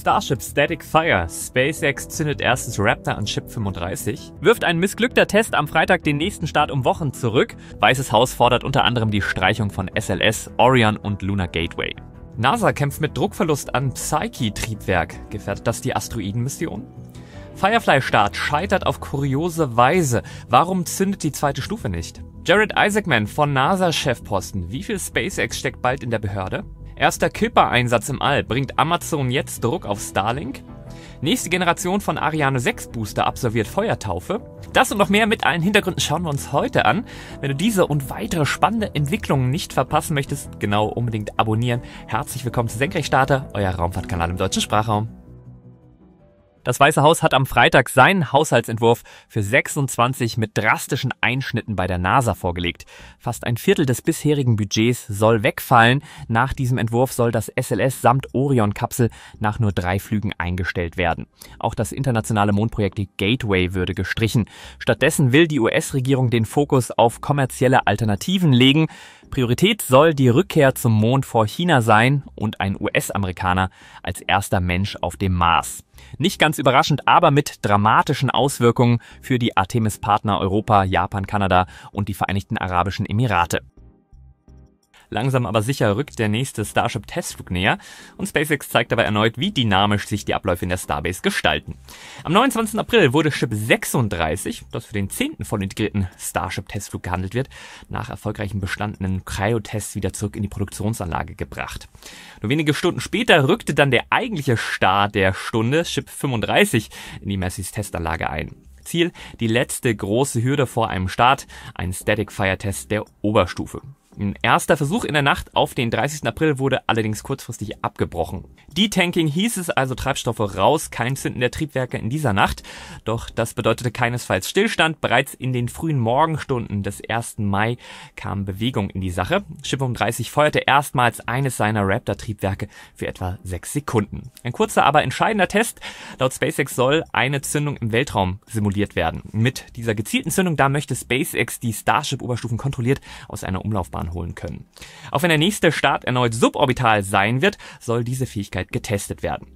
Starship Static Fire. SpaceX zündet erstes Raptor an Ship 35. Wirft ein missglückter Test am Freitag den nächsten Start um Wochen zurück. Weißes Haus fordert unter anderem die Streichung von SLS, Orion und Lunar Gateway. NASA kämpft mit Druckverlust an Psyche-Triebwerk. Gefährdet das die Asteroidenmission? Firefly-Start scheitert auf kuriose Weise. Warum zündet die zweite Stufe nicht? Jared Isaacman von NASA-Chefposten. Wie viel SpaceX steckt bald in der Behörde? Erster Kuiper-Einsatz im All. Bringt Amazon jetzt Druck auf Starlink? Nächste Generation von Ariane 6 Booster absolviert Feuertaufe. Das und noch mehr mit allen Hintergründen schauen wir uns heute an. Wenn du diese und weitere spannende Entwicklungen nicht verpassen möchtest, genau unbedingt abonnieren. Herzlich willkommen zu Senkrechtstarter, euer Raumfahrtkanal im deutschen Sprachraum. Das Weiße Haus hat am Freitag seinen Haushaltsentwurf für 26 mit drastischen Einschnitten bei der NASA vorgelegt. Fast ein Viertel des bisherigen Budgets soll wegfallen. Nach diesem Entwurf soll das SLS samt Orion-Kapsel nach nur 3 Flügen eingestellt werden. Auch das internationale Mondprojekt Gateway würde gestrichen. Stattdessen will die US-Regierung den Fokus auf kommerzielle Alternativen legen. Priorität soll die Rückkehr zum Mond vor China sein und ein US-Amerikaner als erster Mensch auf dem Mars. Nicht ganz überraschend, aber mit dramatischen Auswirkungen für die Artemis-Partner Europa, Japan, Kanada und die Vereinigten Arabischen Emirate. Langsam aber sicher rückt der nächste Starship-Testflug näher und SpaceX zeigt dabei erneut, wie dynamisch sich die Abläufe in der Starbase gestalten. Am 29. April wurde Ship 36, das für den 10. voll integrierten Starship-Testflug gehandelt wird, nach erfolgreichen bestandenen Cryo-Tests wieder zurück in die Produktionsanlage gebracht. Nur wenige Stunden später rückte dann der eigentliche Star der Stunde, Ship 35, in die Massey's-Testanlage ein. Ziel, die letzte große Hürde vor einem Start, ein Static Fire Test der Oberstufe. Ein erster Versuch in der Nacht auf den 30. April wurde allerdings kurzfristig abgebrochen. Detanking hieß es, also Treibstoffe raus, kein Zünden der Triebwerke in dieser Nacht. Doch das bedeutete keinesfalls Stillstand. Bereits in den frühen Morgenstunden des 1. Mai kam Bewegung in die Sache. Ship 35 feuerte erstmals eines seiner Raptor-Triebwerke für etwa 6 Sekunden. Ein kurzer, aber entscheidender Test. Laut SpaceX soll eine Zündung im Weltraum simuliert werden. Mit dieser gezielten Zündung, da möchte SpaceX die Starship-Oberstufen kontrolliert aus einer Umlaufbahn holen können. Auch wenn der nächste Start erneut suborbital sein wird, soll diese Fähigkeit getestet werden.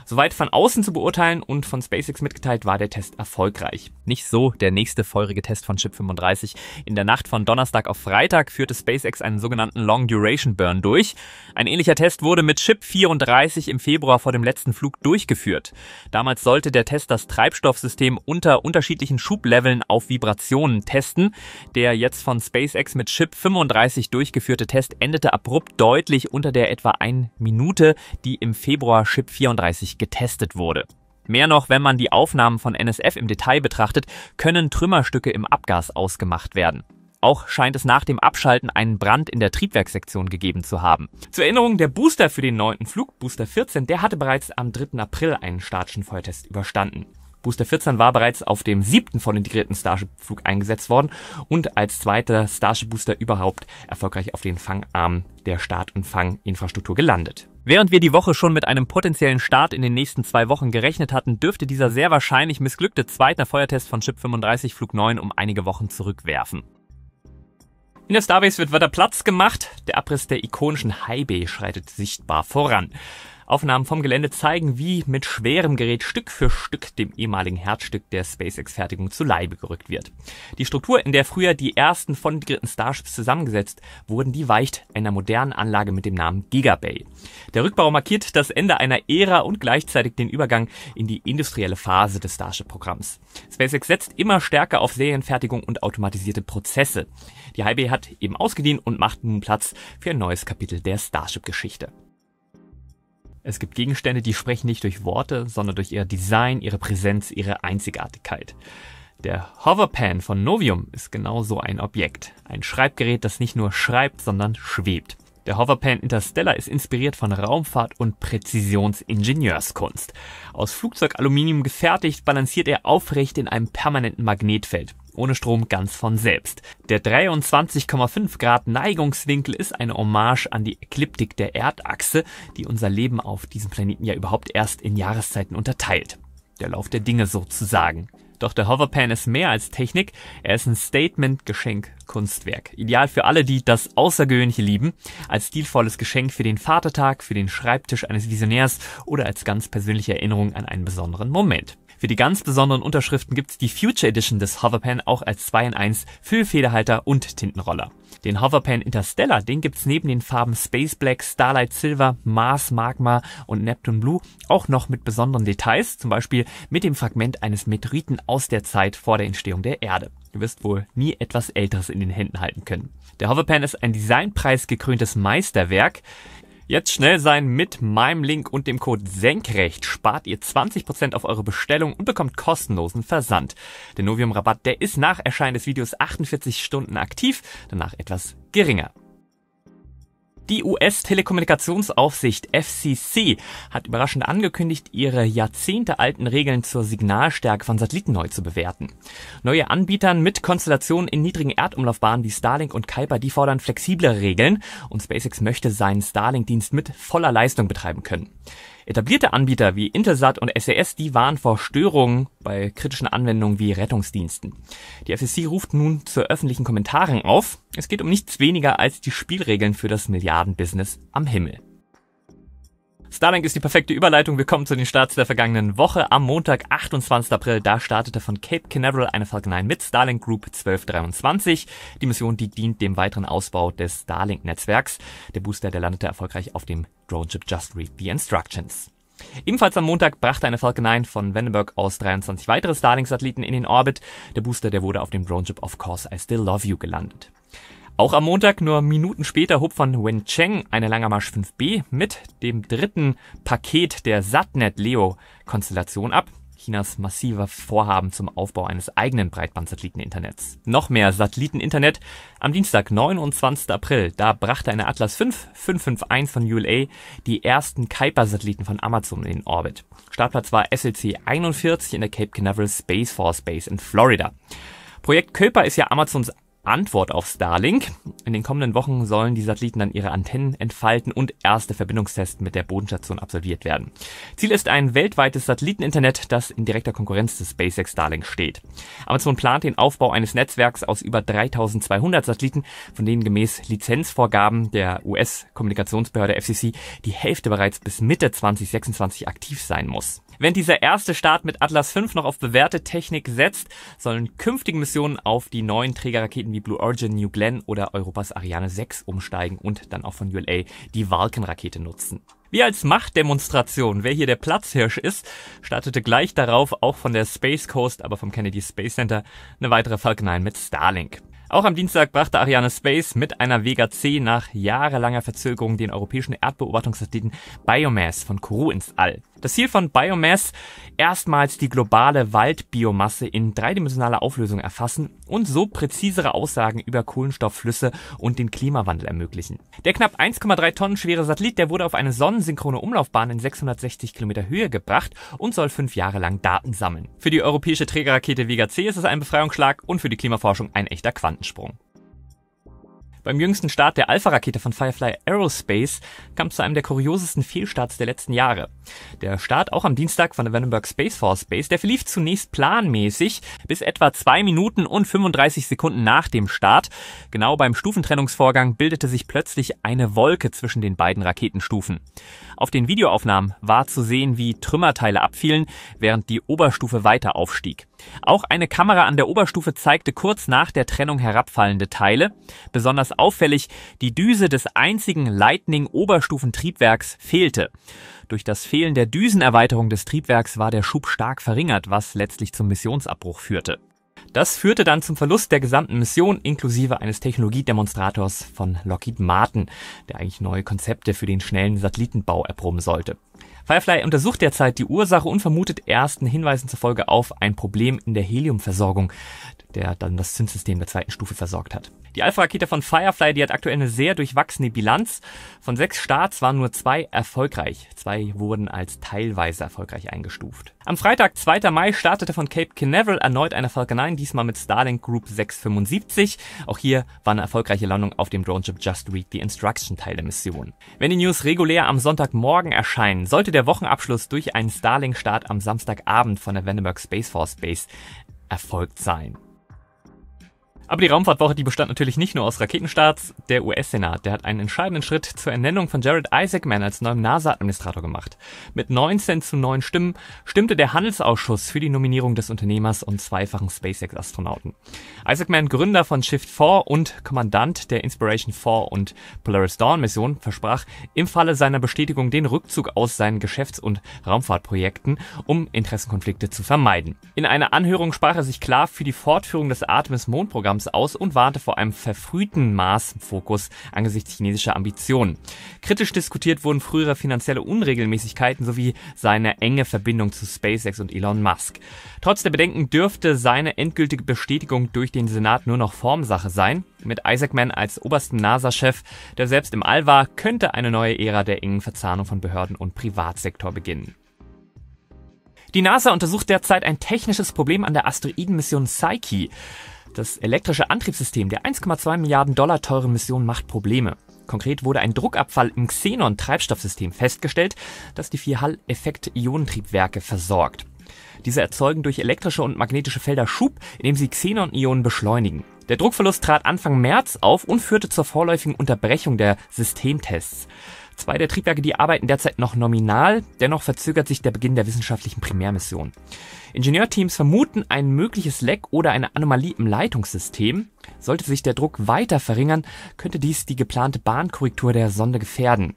Soweit von außen zu beurteilen und von SpaceX mitgeteilt, war der Test erfolgreich. Nicht so der nächste feurige Test von Ship 35. In der Nacht von Donnerstag auf Freitag führte SpaceX einen sogenannten Long Duration Burn durch. Ein ähnlicher Test wurde mit Ship 34 im Februar vor dem letzten Flug durchgeführt. Damals sollte der Test das Treibstoffsystem unter unterschiedlichen Schubleveln auf Vibrationen testen. Der jetzt von SpaceX mit Ship 35 durchgeführte Test endete abrupt deutlich unter der etwa 1 Minute, die im Februar Ship 34 getestet wurde. Mehr noch, wenn man die Aufnahmen von NSF im Detail betrachtet, können Trümmerstücke im Abgas ausgemacht werden. Auch scheint es nach dem Abschalten einen Brand in der Triebwerkssektion gegeben zu haben. Zur Erinnerung, der Booster für den 9. Flug, Booster 14, der hatte bereits am 3. April einen statischen Feuertest überstanden. Booster 14 war bereits auf dem 7. voll integrierten Starship-Flug eingesetzt worden und als zweiter Starship-Booster überhaupt erfolgreich auf den Fangarm der Start- und Fanginfrastruktur gelandet. Während wir die Woche schon mit einem potenziellen Start in den nächsten 2 Wochen gerechnet hatten, dürfte dieser sehr wahrscheinlich missglückte zweite Feuertest von Ship 35 Flug 9 um einige Wochen zurückwerfen. In der Starbase wird weiter Platz gemacht. Der Abriss der ikonischen High Bay schreitet sichtbar voran. Aufnahmen vom Gelände zeigen, wie mit schwerem Gerät Stück für Stück dem ehemaligen Herzstück der SpaceX-Fertigung zu Leibe gerückt wird. Die Struktur, in der früher die ersten voll integrierten Starships zusammengesetzt wurden, die weicht einer modernen Anlage mit dem Namen Gigabay. Der Rückbau markiert das Ende einer Ära und gleichzeitig den Übergang in die industrielle Phase des Starship-Programms. SpaceX setzt immer stärker auf Serienfertigung und automatisierte Prozesse. Die High Bay hat eben ausgedient und macht nun Platz für ein neues Kapitel der Starship-Geschichte. Es gibt Gegenstände, die sprechen nicht durch Worte, sondern durch ihr Design, ihre Präsenz, ihre Einzigartigkeit. Der Hoverpan von Novium ist genau so ein Objekt. Ein Schreibgerät, das nicht nur schreibt, sondern schwebt. Der Hoverpan Interstellar ist inspiriert von Raumfahrt und Präzisionsingenieurskunst. Aus Flugzeugaluminium gefertigt, balanciert er aufrecht in einem permanenten Magnetfeld. Ohne Strom ganz von selbst. Der 23,5 Grad Neigungswinkel ist eine Hommage an die Ekliptik der Erdachse, die unser Leben auf diesem Planeten ja überhaupt erst in Jahreszeiten unterteilt. Der Lauf der Dinge sozusagen. Doch der Hoverpan ist mehr als Technik, er ist ein Statement-Geschenk-Kunstwerk. Ideal für alle, die das Außergewöhnliche lieben, als stilvolles Geschenk für den Vatertag, für den Schreibtisch eines Visionärs oder als ganz persönliche Erinnerung an einen besonderen Moment. Für die ganz besonderen Unterschriften gibt's die Future Edition des Hoverpan auch als 2 in 1 Füllfederhalter und Tintenroller. Den Hoverpan Interstellar, den gibt's neben den Farben Space Black, Starlight Silver, Mars Magma und Neptune Blue auch noch mit besonderen Details, zum Beispiel mit dem Fragment eines Meteoriten aus der Zeit vor der Entstehung der Erde. Du wirst wohl nie etwas Älteres in den Händen halten können. Der Hoverpan ist ein designpreisgekröntes Meisterwerk. Jetzt schnell sein, mit meinem Link und dem Code SENKRECHT spart ihr 20% auf eure Bestellung und bekommt kostenlosen Versand. Der Novium-Rabatt, der ist nach Erscheinen des Videos 48 Stunden aktiv, danach etwas geringer. Die US-Telekommunikationsaufsicht FCC hat überraschend angekündigt, ihre jahrzehntealten Regeln zur Signalstärke von Satelliten neu zu bewerten. Neue Anbieter mit Konstellationen in niedrigen Erdumlaufbahnen wie Starlink und Kuiper, die fordern flexiblere Regeln und SpaceX möchte seinen Starlink-Dienst mit voller Leistung betreiben können. Etablierte Anbieter wie Intelsat und SES, die warnen vor Störungen bei kritischen Anwendungen wie Rettungsdiensten. Die FCC ruft nun zu öffentlichen Kommentaren auf. Es geht um nichts weniger als die Spielregeln für das Milliardenbusiness am Himmel. Starlink ist die perfekte Überleitung. Wir kommen zu den Starts der vergangenen Woche. Am Montag, 28. April, da startete von Cape Canaveral eine Falcon 9 mit Starlink Group 1223. Die Mission, die dient dem weiteren Ausbau des Starlink-Netzwerks. Der Booster, der landete erfolgreich auf dem Droneship Just Read the Instructions. Ebenfalls am Montag brachte eine Falcon 9 von Vandenberg aus 23 weitere Starlink-Satelliten in den Orbit. Der Booster, der wurde auf dem Droneship Of Course I Still Love You gelandet. Auch am Montag, nur Minuten später, hob von Wencheng eine Langermarsch 5B mit dem dritten Paket der Satnet-Leo-Konstellation ab. Chinas massiver Vorhaben zum Aufbau eines eigenen Breitband-Satelliten-Internets. Noch mehr Satelliten-Internet. Am Dienstag, 29. April, da brachte eine Atlas V 551 von ULA die ersten Kuiper-Satelliten von Amazon in den Orbit. Startplatz war SLC 41 in der Cape Canaveral Space Force Base in Florida. Projekt Kuiper ist ja Amazons Antwort auf Starlink. In den kommenden Wochen sollen die Satelliten dann ihre Antennen entfalten und erste Verbindungstests mit der Bodenstation absolviert werden. Ziel ist ein weltweites Satelliteninternet, das in direkter Konkurrenz des SpaceX Starlink steht. Amazon plant den Aufbau eines Netzwerks aus über 3200 Satelliten, von denen gemäß Lizenzvorgaben der US-Kommunikationsbehörde FCC die Hälfte bereits bis Mitte 2026 aktiv sein muss. Wenn dieser erste Start mit Atlas V noch auf bewährte Technik setzt, sollen künftige Missionen auf die neuen Trägerraketen wie Blue Origin, New Glenn oder Europas Ariane 6 umsteigen und dann auch von ULA die Vulcan-Rakete nutzen. Wie als Machtdemonstration, wer hier der Platzhirsch ist, startete gleich darauf auch von der Space Coast, aber vom Kennedy Space Center, eine weitere Falcon 9 mit Starlink. Auch am Dienstag brachte Ariane Space mit einer Vega C nach jahrelanger Verzögerung den europäischen Erdbeobachtungssatelliten Biomass von Kourou ins All. Das Ziel von Biomass, erstmals die globale Waldbiomasse in dreidimensionaler Auflösung erfassen und so präzisere Aussagen über Kohlenstoffflüsse und den Klimawandel ermöglichen. Der knapp 1,3 Tonnen schwere Satellit, der wurde auf eine sonnensynchrone Umlaufbahn in 660 Kilometer Höhe gebracht und soll 5 Jahre lang Daten sammeln. Für die europäische Trägerrakete Vega C ist es ein Befreiungsschlag und für die Klimaforschung ein echter Quantensprung. Beim jüngsten Start der Alpha-Rakete von Firefly Aerospace kam es zu einem der kuriosesten Fehlstarts der letzten Jahre. Der Start auch am Dienstag von der Vandenberg Space Force Base, der verlief zunächst planmäßig bis etwa 2 Minuten und 35 Sekunden nach dem Start. Genau beim Stufentrennungsvorgang bildete sich plötzlich eine Wolke zwischen den beiden Raketenstufen. Auf den Videoaufnahmen war zu sehen, wie Trümmerteile abfielen, während die Oberstufe weiter aufstieg. Auch eine Kamera an der Oberstufe zeigte kurz nach der Trennung herabfallende Teile. Besonders auffällig, die Düse des einzigen Lightning-Oberstufentriebwerks fehlte. Durch das Fehlen der Düsenerweiterung des Triebwerks war der Schub stark verringert, was letztlich zum Missionsabbruch führte. Das führte dann zum Verlust der gesamten Mission inklusive eines Technologiedemonstrators von Lockheed Martin, der eigentlich neue Konzepte für den schnellen Satellitenbau erproben sollte. Firefly untersucht derzeit die Ursache und vermutet ersten Hinweisen zufolge auf ein Problem in der Heliumversorgung, der dann das Zündsystem der zweiten Stufe versorgt hat. Die Alpha-Rakete von Firefly, die hat aktuell eine sehr durchwachsene Bilanz. Von 6 Starts waren nur 2 erfolgreich. 2 wurden als teilweise erfolgreich eingestuft. Am Freitag, 2. Mai, startete von Cape Canaveral erneut eine Falcon 9, diesmal mit Starlink Group 675. Auch hier war eine erfolgreiche Landung auf dem Droneship Just Read the Instruction Teil der Mission. Wenn die News regulär am Sonntagmorgen erscheinen, sollte der Wochenabschluss durch einen Starlink-Start am Samstagabend von der Vandenberg Space Force Base erfolgt sein. Aber die Raumfahrtwoche, die bestand natürlich nicht nur aus Raketenstarts. Der US-Senat, der hat einen entscheidenden Schritt zur Ernennung von Jared Isaacman als neuem NASA-Administrator gemacht. Mit 19:9 Stimmen stimmte der Handelsausschuss für die Nominierung des Unternehmers und zweifachen SpaceX-Astronauten. Isaacman, Gründer von Shift4 und Kommandant der Inspiration 4 und Polaris Dawn-Mission, versprach im Falle seiner Bestätigung den Rückzug aus seinen Geschäfts- und Raumfahrtprojekten, um Interessenkonflikte zu vermeiden. In einer Anhörung sprach er sich klar für die Fortführung des Artemis-Mondprogramms aus und warnte vor einem verfrühten Mars-Fokus angesichts chinesischer Ambitionen. Kritisch diskutiert wurden frühere finanzielle Unregelmäßigkeiten sowie seine enge Verbindung zu SpaceX und Elon Musk. Trotz der Bedenken dürfte seine endgültige Bestätigung durch den Senat nur noch Formsache sein. Mit Isaacman als obersten NASA-Chef, der selbst im All war, könnte eine neue Ära der engen Verzahnung von Behörden und Privatsektor beginnen. Die NASA untersucht derzeit ein technisches Problem an der Asteroidenmission Psyche. Das elektrische Antriebssystem der 1,2 Milliarden Dollar teuren Mission macht Probleme. Konkret wurde ein Druckabfall im Xenon-Treibstoffsystem festgestellt, das die 4 Hall-Effekt-Ionentriebwerke versorgt. Diese erzeugen durch elektrische und magnetische Felder Schub, indem sie Xenon-Ionen beschleunigen. Der Druckverlust trat Anfang März auf und führte zur vorläufigen Unterbrechung der Systemtests. 2 der Triebwerke, die arbeiten derzeit noch nominal, dennoch verzögert sich der Beginn der wissenschaftlichen Primärmission. Ingenieurteams vermuten ein mögliches Leck oder eine Anomalie im Leitungssystem. Sollte sich der Druck weiter verringern, könnte dies die geplante Bahnkorrektur der Sonde gefährden.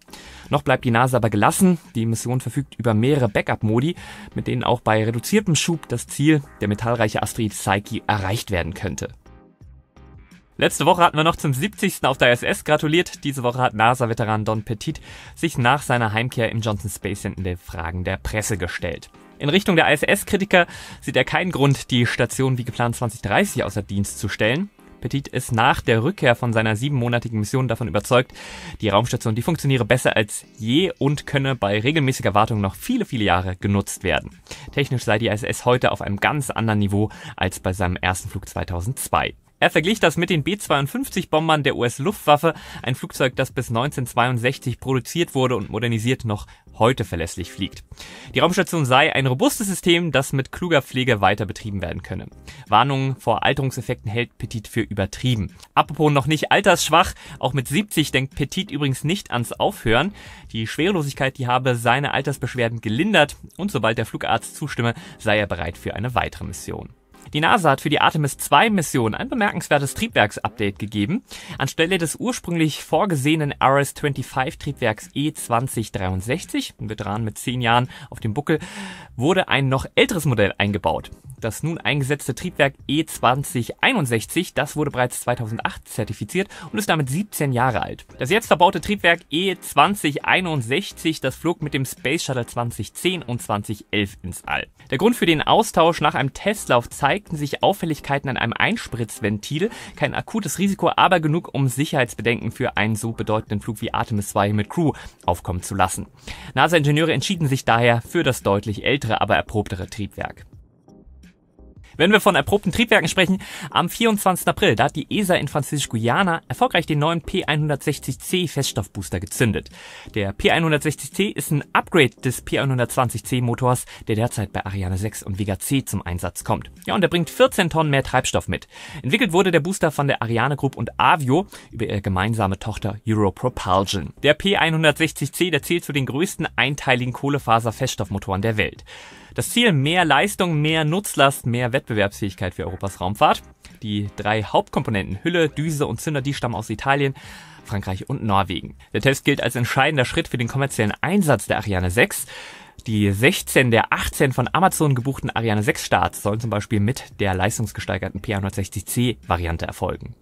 Noch bleibt die NASA aber gelassen. Die Mission verfügt über mehrere Backup-Modi, mit denen auch bei reduziertem Schub das Ziel, der metallreiche Asteroid Psyche, erreicht werden könnte. Letzte Woche hatten wir noch zum 70. auf der ISS gratuliert. Diese Woche hat NASA-Veteran Don Petit sich nach seiner Heimkehr im Johnson Space Center den Fragen der Presse gestellt. In Richtung der ISS-Kritiker sieht er keinen Grund, die Station wie geplant 2030 außer Dienst zu stellen. Petit ist nach der Rückkehr von seiner 7-monatigen Mission davon überzeugt, die Raumstation, die funktioniere besser als je und könne bei regelmäßiger Wartung noch viele, viele Jahre genutzt werden. Technisch sei die ISS heute auf einem ganz anderen Niveau als bei seinem ersten Flug 2002. Er verglich das mit den B-52-Bombern der US-Luftwaffe, ein Flugzeug, das bis 1962 produziert wurde und modernisiert noch heute verlässlich fliegt. Die Raumstation sei ein robustes System, das mit kluger Pflege weiter betrieben werden könne. Warnungen vor Alterungseffekten hält Petit für übertrieben. Apropos noch nicht altersschwach, auch mit 70 denkt Petit übrigens nicht ans Aufhören. Die Schwerelosigkeit, die habe seine Altersbeschwerden gelindert und sobald der Flugarzt zustimme, sei er bereit für eine weitere Mission. Die NASA hat für die Artemis-2-Mission ein bemerkenswertes Triebwerksupdate gegeben. Anstelle des ursprünglich vorgesehenen RS-25-Triebwerks E2063, ein Veteran mit 10 Jahren auf dem Buckel, wurde ein noch älteres Modell eingebaut. Das nun eingesetzte Triebwerk E2061, das wurde bereits 2008 zertifiziert und ist damit 17 Jahre alt. Das jetzt verbaute Triebwerk E2061, das flog mit dem Space Shuttle 2010 und 2011 ins All. Der Grund für den Austausch: nach einem Testlauf zeigten sich Auffälligkeiten an einem Einspritzventil. Kein akutes Risiko, aber genug, um Sicherheitsbedenken für einen so bedeutenden Flug wie Artemis 2 mit Crew aufkommen zu lassen. NASA-Ingenieure entschieden sich daher für das deutlich ältere, aber erprobtere Triebwerk. Wenn wir von erprobten Triebwerken sprechen, am 24. April, da hat die ESA in Französisch-Guyana erfolgreich den neuen P160C Feststoffbooster gezündet. Der P160C ist ein Upgrade des P120C Motors, der derzeit bei Ariane 6 und Vega C zum Einsatz kommt. Ja, und er bringt 14 Tonnen mehr Treibstoff mit. Entwickelt wurde der Booster von der Ariane Group und Avio über ihre gemeinsame Tochter Europropulsion. Der P160C, der zählt zu den größten einteiligen Kohlefaser-Feststoffmotoren der Welt. Das Ziel: mehr Leistung, mehr Nutzlast, mehr Wettbewerbsfähigkeit für Europas Raumfahrt. Die 3 Hauptkomponenten Hülle, Düse und Zünder, die stammen aus Italien, Frankreich und Norwegen. Der Test gilt als entscheidender Schritt für den kommerziellen Einsatz der Ariane 6. Die 16 der 18 von Amazon gebuchten Ariane 6 Starts sollen zum Beispiel mit der leistungsgesteigerten P160C-Variante erfolgen.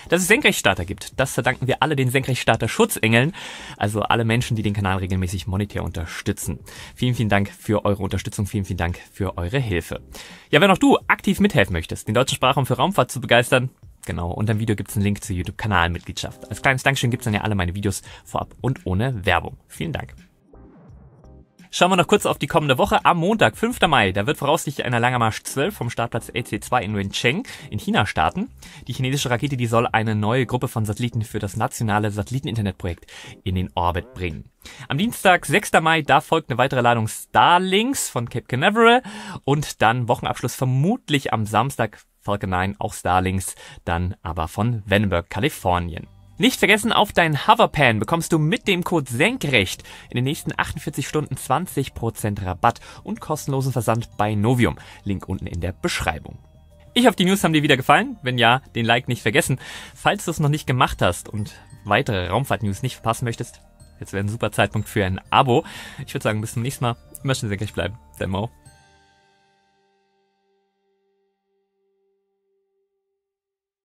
Dass es Senkrechtstarter gibt, das verdanken wir alle den Senkrechtstarter-Schutzengeln, also alle Menschen, die den Kanal regelmäßig monetär unterstützen. Vielen, vielen Dank für eure Unterstützung, vielen, vielen Dank für eure Hilfe. Ja, wenn auch du aktiv mithelfen möchtest, den deutschen Sprachraum für Raumfahrt zu begeistern, genau, unter dem Video gibt's einen Link zur YouTube-Kanalmitgliedschaft. Als kleines Dankeschön gibt's dann ja alle meine Videos vorab und ohne Werbung. Vielen Dank. Schauen wir noch kurz auf die kommende Woche. Am Montag, 5. Mai, da wird voraussichtlich einer Langermarsch 12 vom Startplatz LC2 in Wencheng in China starten. Die chinesische Rakete, die soll eine neue Gruppe von Satelliten für das nationale Satelliteninternetprojekt in den Orbit bringen. Am Dienstag, 6. Mai, da folgt eine weitere Ladung Starlinks von Cape Canaveral und dann Wochenabschluss vermutlich am Samstag Falcon 9, auch Starlinks, dann aber von Vandenberg, Kalifornien. Nicht vergessen, auf dein Hoverpan bekommst du mit dem Code SENKRECHT in den nächsten 48 Stunden 20% Rabatt und kostenlosen Versand bei Novium. Link unten in der Beschreibung. Ich hoffe, die News haben dir wieder gefallen. Wenn ja, den Like nicht vergessen. Falls du es noch nicht gemacht hast und weitere Raumfahrt-News nicht verpassen möchtest, jetzt wäre ein super Zeitpunkt für ein Abo. Ich würde sagen, bis zum nächsten Mal. Immer schön senkrecht bleiben. Dein Mo.